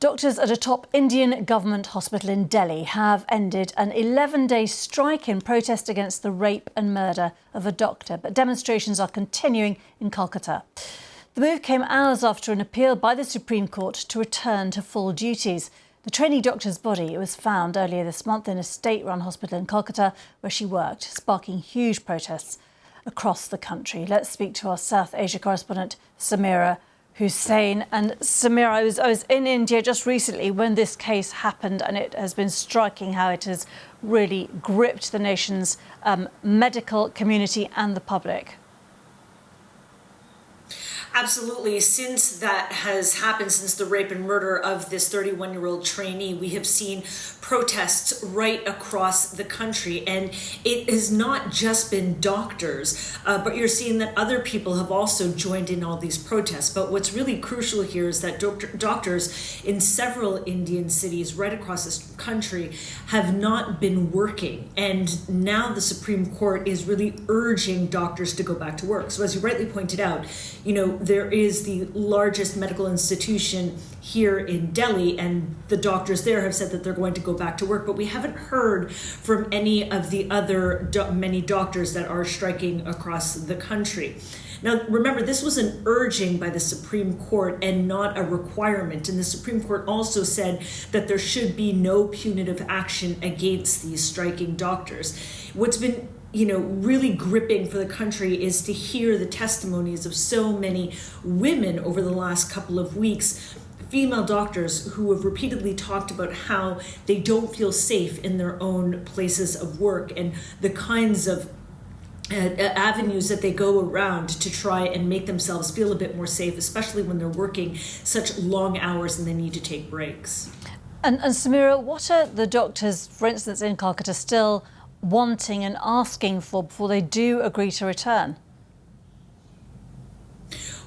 Doctors at a top Indian government hospital in Delhi have ended an 11-day strike in protest against the rape and murder of a doctor. But demonstrations are continuing in Kolkata. The move came hours after an appeal by the Supreme Court to return to full duties. The trainee doctor's body was found earlier this month in a state-run hospital in Kolkata where she worked, sparking huge protests across the country. Let's speak to our South Asia correspondent, Samira Hussain. And Samira, I was in India just recently when this case happened, and it has been striking how it has really gripped the nation's medical community and the public. Absolutely. Since that has happened, since the rape and murder of this 31-year-old trainee, we have seen protests right across the country. And it has not just been doctors, but you're seeing that other people have also joined in all these protests. But what's really crucial here is that doctors in several Indian cities right across this country have not been working. And now the Supreme Court is really urging doctors to go back to work. So as you rightly pointed out, there is the largest medical institution here in Delhi, and the doctors there have said that they're going to go back to work. But we haven't heard from any of the other many doctors that are striking across the country. Now, remember, this was an urging by the Supreme Court and not a requirement. And the Supreme Court also said that there should be no punitive action against these striking doctors. What's been really gripping for the country is to hear the testimonies of so many women over the last couple of weeks, female doctors who have repeatedly talked about how they don't feel safe in their own places of work and the kinds of avenues that they go around to try and make themselves feel a bit more safe, especially when they're working such long hours and they need to take breaks. And Samira, what are the doctors, for instance, in Kolkata, still wanting and asking for before they do agree to return?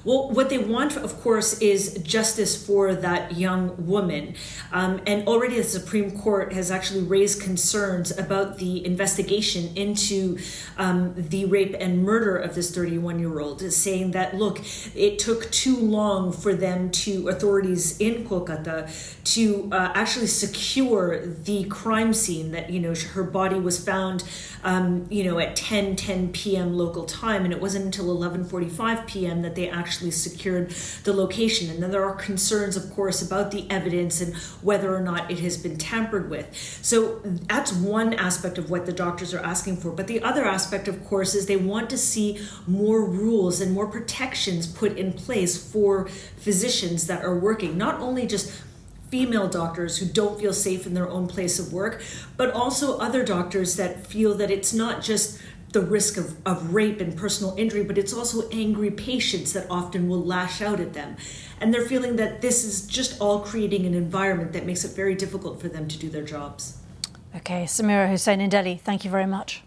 Well, what they want, of course, is justice for that young woman. And already the Supreme Court has actually raised concerns about the investigation into the rape and murder of this 31-year-old, saying that, look, it took too long for authorities in Kolkata to actually secure the crime scene, that, her body was found, at 10 p.m. local time. And it wasn't until 11:45 p.m. that they actually secured the location. And then there are concerns, of course, about the evidence and whether or not it has been tampered with. So that's one aspect of what the doctors are asking for. But the other aspect, of course, is they want to see more rules and more protections put in place for physicians that are working, not only just female doctors who don't feel safe in their own place of work, but also other doctors that feel that it's not just the risk of rape and personal injury, but it's also angry patients that often will lash out at them. And they're feeling that this is just all creating an environment that makes it very difficult for them to do their jobs. OK, Samira Hussain in Delhi, thank you very much.